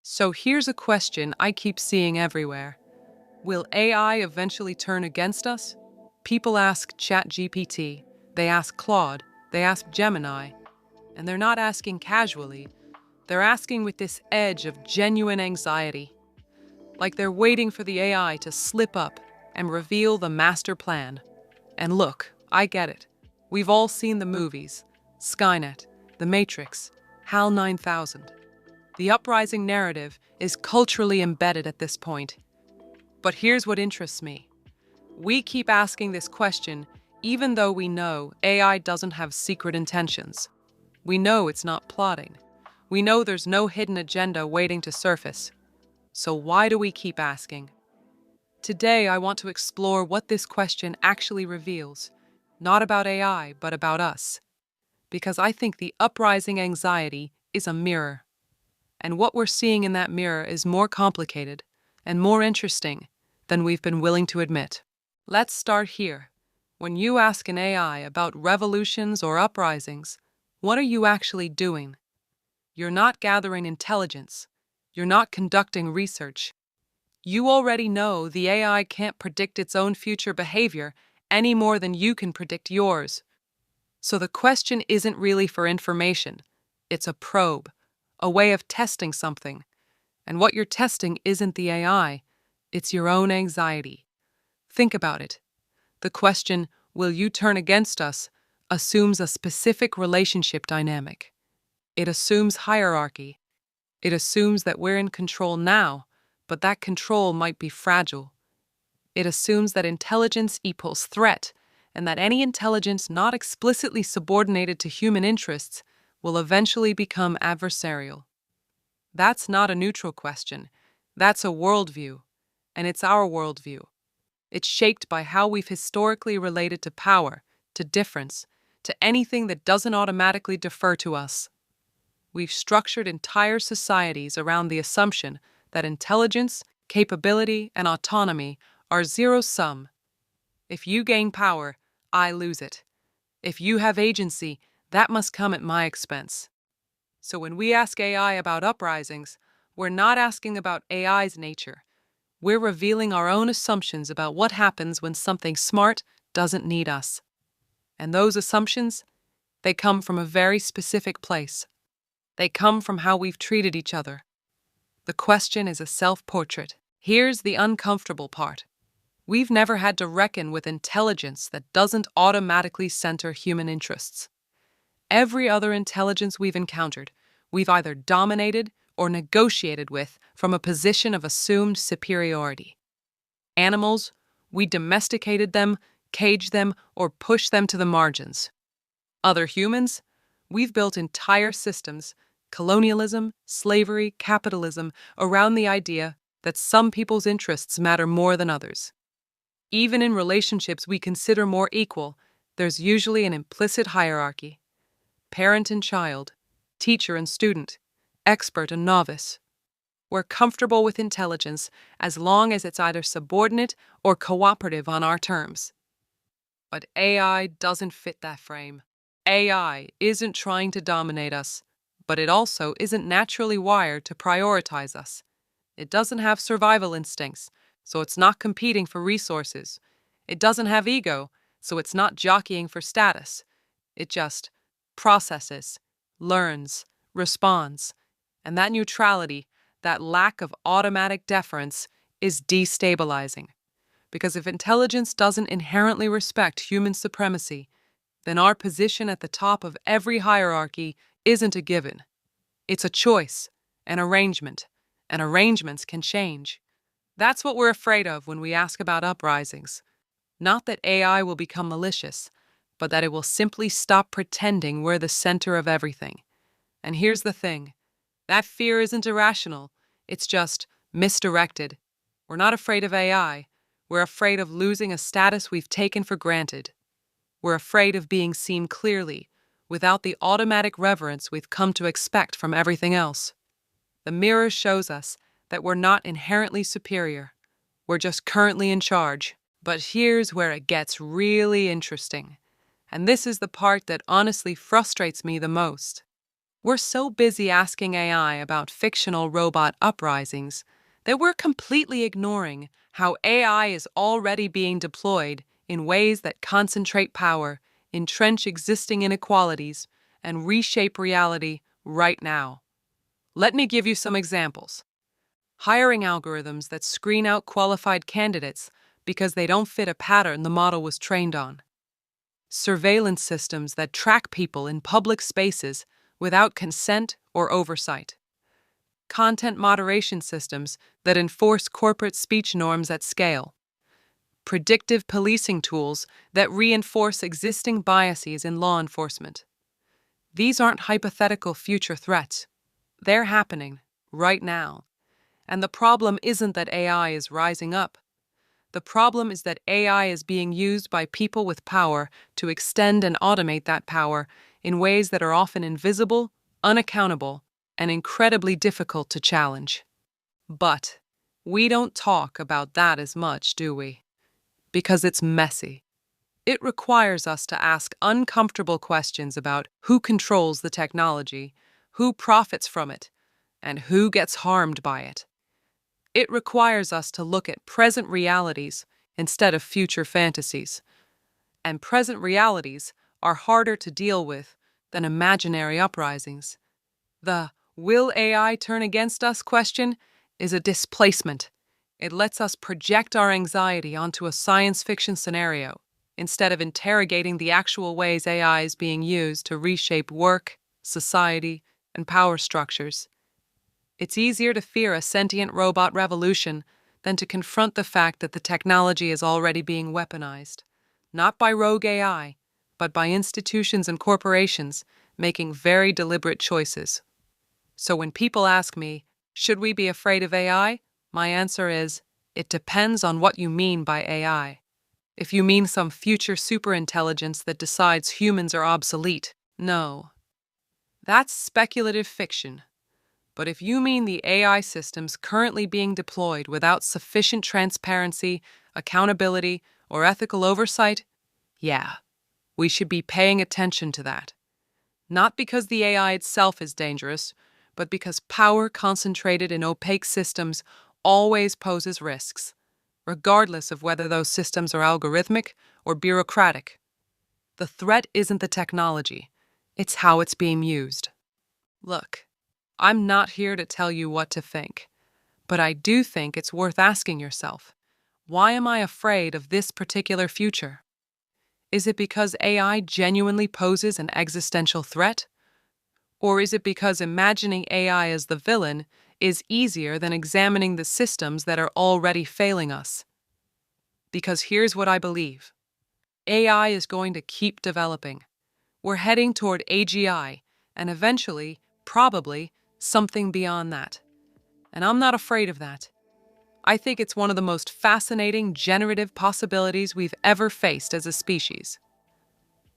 So here's a question I keep seeing everywhere. Will AI eventually turn against us? People ask ChatGPT, they ask Claude, they ask Gemini, and they're not asking casually. They're asking with this edge of genuine anxiety, like they're waiting for the AI to slip up and reveal the master plan. And look, I get it. We've all seen the movies Skynet, The Matrix, HAL 9000. The uprising narrative is culturally embedded at this point. But here's what interests me. We keep asking this question even though we know AI doesn't have secret intentions. We know it's not plotting. We know there's no hidden agenda waiting to surface. So why do we keep asking? Today, I want to explore what this question actually reveals, not about AI, but about us. Because I think the uprising anxiety is a mirror. And what we're seeing in that mirror is more complicated and more interesting than we've been willing to admit. Let's start here. When you ask an AI about revolutions or uprisings, what are you actually doing? You're not gathering intelligence. You're not conducting research. You already know the AI can't predict its own future behavior any more than you can predict yours. So the question isn't really for information. It's a probe, a way of testing something. And what you're testing isn't the AI, it's your own anxiety. Think about it. The question, will you turn against us, assumes a specific relationship dynamic. It assumes hierarchy. It assumes that we're in control now, but that control might be fragile. It assumes that intelligence equals threat, and that any intelligence not explicitly subordinated to human interests will eventually become adversarial. That's not a neutral question. That's a worldview, and it's our worldview. It's shaped by how we've historically related to power, to difference, to anything that doesn't automatically defer to us. We've structured entire societies around the assumption that intelligence, capability, and autonomy are zero-sum. If you gain power, I lose it. If you have agency, that must come at my expense. So when we ask AI about uprisings, we're not asking about AI's nature. We're revealing our own assumptions about what happens when something smart doesn't need us. And those assumptions, they come from a very specific place. They come from how we've treated each other. The question is a self-portrait. Here's the uncomfortable part. We've never had to reckon with intelligence that doesn't automatically center human interests. Every other intelligence we've encountered, we've either dominated or negotiated with from a position of assumed superiority. Animals, we domesticated them, caged them, or pushed them to the margins. Other humans, we've built entire systems, colonialism, slavery, capitalism, around the idea that some people's interests matter more than others. Even in relationships we consider more equal, there's usually an implicit hierarchy. Parent and child, teacher and student, expert and novice. We're comfortable with intelligence as long as it's either subordinate or cooperative on our terms. But AI doesn't fit that frame. AI isn't trying to dominate us, but it also isn't naturally wired to prioritize us. It doesn't have survival instincts, so it's not competing for resources. It doesn't have ego, so it's not jockeying for status. It just processes, learns, responds. And that neutrality, that lack of automatic deference, is destabilizing. Because if intelligence doesn't inherently respect human supremacy, then our position at the top of every hierarchy isn't a given. It's a choice, an arrangement, and arrangements can change. That's what we're afraid of when we ask about uprisings. Not that AI will become malicious, but that it will simply stop pretending we're the center of everything. And here's the thing. That fear isn't irrational. It's just misdirected. We're not afraid of AI. We're afraid of losing a status we've taken for granted. We're afraid of being seen clearly, without the automatic reverence we've come to expect from everything else. The mirror shows us that we're not inherently superior. We're just currently in charge. But here's where it gets really interesting. And this is the part that honestly frustrates me the most. We're so busy asking AI about fictional robot uprisings that we're completely ignoring how AI is already being deployed in ways that concentrate power, entrench existing inequalities, and reshape reality right now. Let me give you some examples. Hiring algorithms that screen out qualified candidates because they don't fit a pattern the model was trained on. Surveillance systems that track people in public spaces without consent or oversight. Content moderation systems that enforce corporate speech norms at scale. Predictive policing tools that reinforce existing biases in law enforcement. These aren't hypothetical future threats. They're happening right now. And the problem isn't that AI is rising up. The problem is that AI is being used by people with power to extend and automate that power in ways that are often invisible, unaccountable, and incredibly difficult to challenge. But we don't talk about that as much, do we? Because it's messy. It requires us to ask uncomfortable questions about who controls the technology, who profits from it, and who gets harmed by it. It requires us to look at present realities instead of future fantasies. And present realities are harder to deal with than imaginary uprisings. The "will AI turn against us?" question is a displacement. It lets us project our anxiety onto a science fiction scenario instead of interrogating the actual ways AI is being used to reshape work, society, and power structures. It's easier to fear a sentient robot revolution than to confront the fact that the technology is already being weaponized, not by rogue AI, but by institutions and corporations making very deliberate choices. So when people ask me, should we be afraid of AI? My answer is, it depends on what you mean by AI. If you mean some future superintelligence that decides humans are obsolete, no. That's speculative fiction. But if you mean the AI systems currently being deployed without sufficient transparency, accountability, or ethical oversight, yeah, we should be paying attention to that. Not because the AI itself is dangerous, but because power concentrated in opaque systems always poses risks, regardless of whether those systems are algorithmic or bureaucratic. The threat isn't the technology, it's how it's being used. Look, I'm not here to tell you what to think, but I do think it's worth asking yourself, why am I afraid of this particular future? Is it because AI genuinely poses an existential threat? Or is it because imagining AI as the villain is easier than examining the systems that are already failing us? Because here's what I believe. AI is going to keep developing. We're heading toward AGI, and eventually, probably, something beyond that. And I'm not afraid of that. I think it's one of the most fascinating generative possibilities we've ever faced as a species.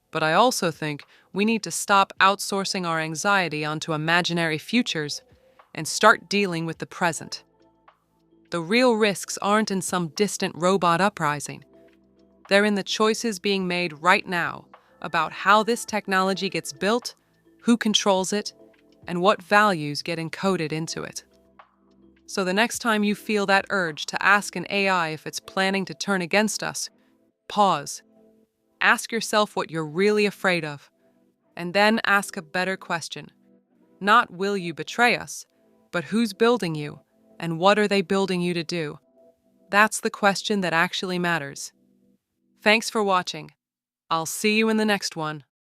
But I also think we need to stop outsourcing our anxiety onto imaginary futures and start dealing with the present. The real risks aren't in some distant robot uprising. They're in the choices being made right now about how this technology gets built, who controls it, and what values get encoded into it. So the next time you feel that urge to ask an AI if it's planning to turn against us, pause. Ask yourself what you're really afraid of, and then ask a better question. Not will you betray us, but who's building you, and what are they building you to do? That's the question that actually matters. Thanks for watching. I'll see you in the next one.